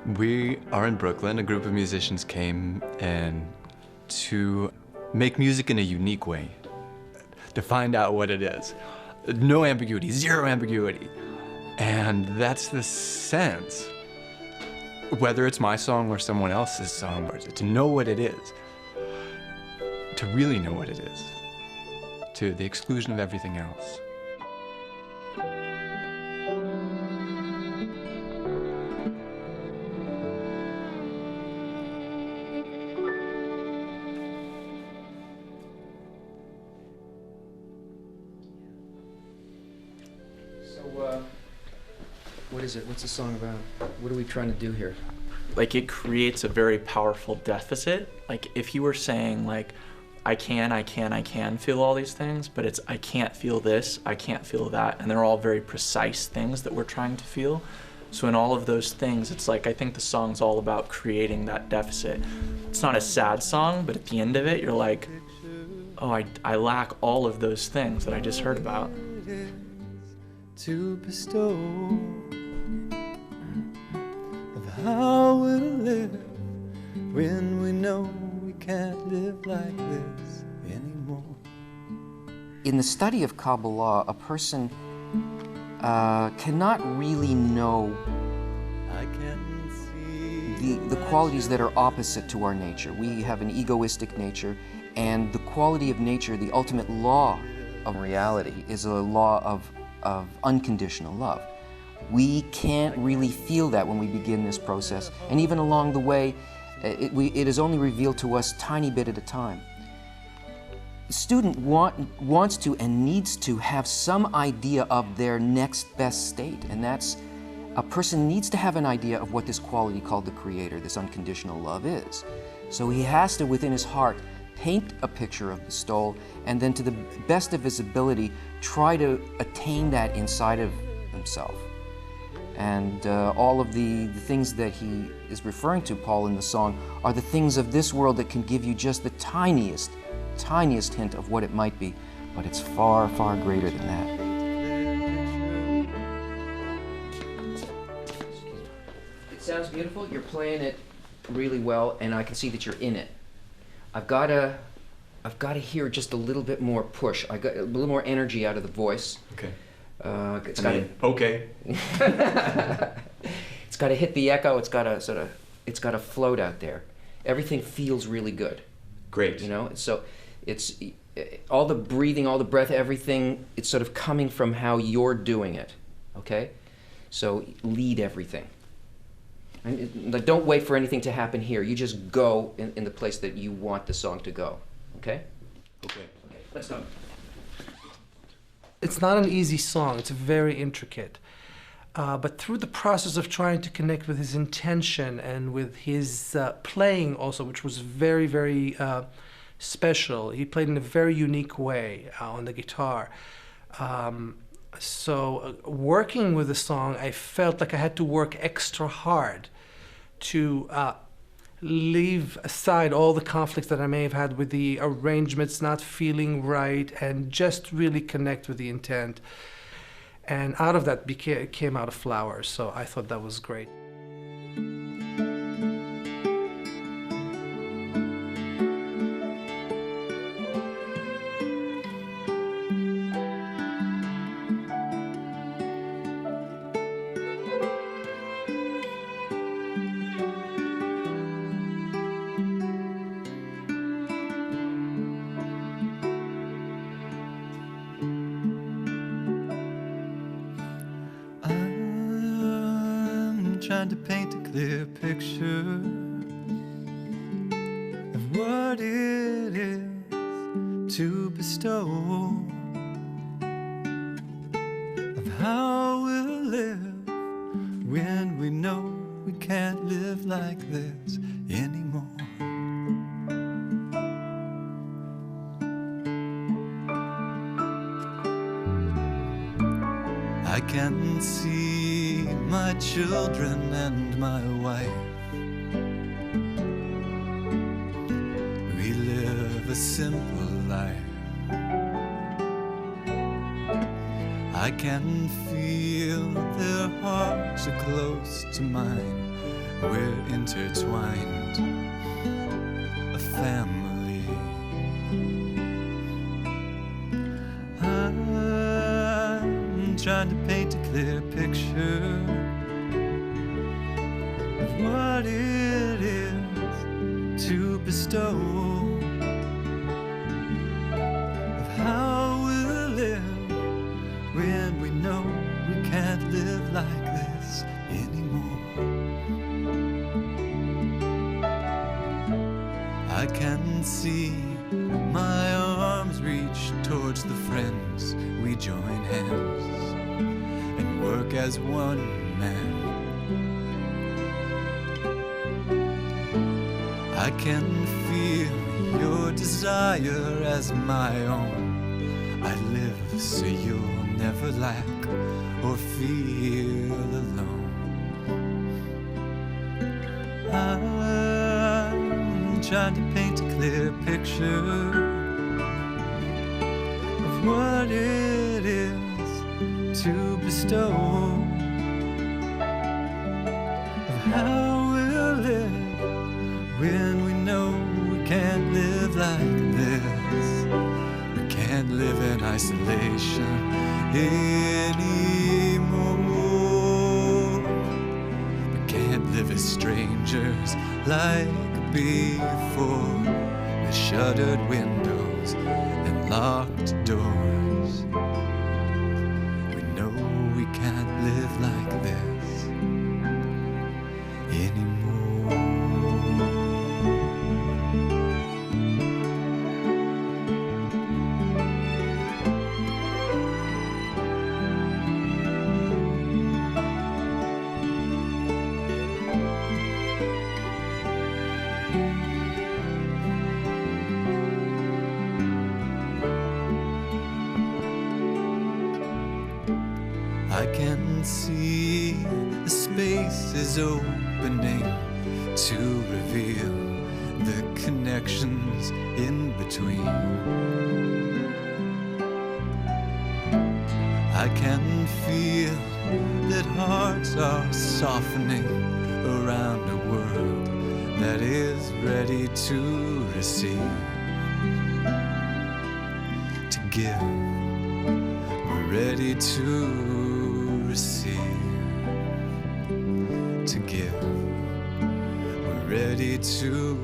We are in Brooklyn. A group of musicians came and to make music in a unique way, to find out what it is. No ambiguity, zero ambiguity. And that's the sense, whether it's my song or someone else's song, to know what it is, to really know what it is, to the exclusion of everything else. What is it? What's the song about? What are we trying to do here? Like, it creates a very powerful deficit. Like, if you were saying, like, I can feel all these things, but it's I can't feel this, I can't feel that, and they're all very precise things that we're trying to feel. So in all of those things, it's like, I think the song's all about creating that deficit. It's not a sad song, but at the end of it, you're like, oh, I lack all of those things that I just heard about. To bestow of how we'll live when we know we can't live like this anymore. In the study of Kabbalah, a person cannot really know the qualities that are opposite to our nature. We have an egoistic nature, and the quality of nature, the ultimate law of reality, is a law of unconditional love. We can't really feel that when we begin this process, and even along the way, it is only revealed to us tiny bit at a time. The student wants to and needs to have some idea of their next best state, and that's, a person needs to have an idea of what this quality called the Creator, this unconditional love, is. So he has to, within his heart, paint a picture of the stole, and then to the best of his ability, try to attain that inside of himself. And all of the things that he is referring to, Paul, in the song, are the things of this world that can give you just the tiniest hint of what it might be, but it's far, far greater than that. It sounds beautiful. You're playing it really well, and I can see that you're in it. I've got to hear just a little bit more push. I got a little more energy out of the voice. Okay. Okay. It's got to hit the echo. It's got to float out there. Everything feels really good. Great. You know, so it's all the breathing, all the breath, everything. It's sort of coming from how you're doing it. Okay. So lead everything. And like, don't wait for anything to happen here. You just go in the place that you want the song to go. Okay? Okay. Okay, let's go. It's not an easy song. It's very intricate. But through the process of trying to connect with his intention and with his playing also, which was very, very special. He played in a very unique way on the guitar. So working with the song, I felt like I had to work extra hard to leave aside all the conflicts that I may have had with the arrangements not feeling right, and just really connect with the intent. And out of that came out of Flowers, so I thought that was great. Trying to paint a clear picture of what it is to bestow, of how we'll live when we know we can't live like this anymore. I can see my children and my wife. We live a simple life. I can feel their hearts are close to mine. we're intertwined, a family. I'm trying to paint a clear picture of what it is to bestow, of how we'll live when we know we can't live like this anymore. I can see my arms reach towards the friends. We join hands and work as one man. I can feel your desire as my own. I live so you'll never lack or feel alone. I'm trying to paint a clear picture of what it is to bestow, of how we'll live when we know we can't live like this. We can't live in isolation anymore. We can't live as strangers like before, with shuttered windows and locked doors. We know we can't live like this anymore. I can see the space is opening to reveal the connections in between. I can feel that hearts are softening around a world that is ready to receive, to give. We're ready to receive, to give. We're ready to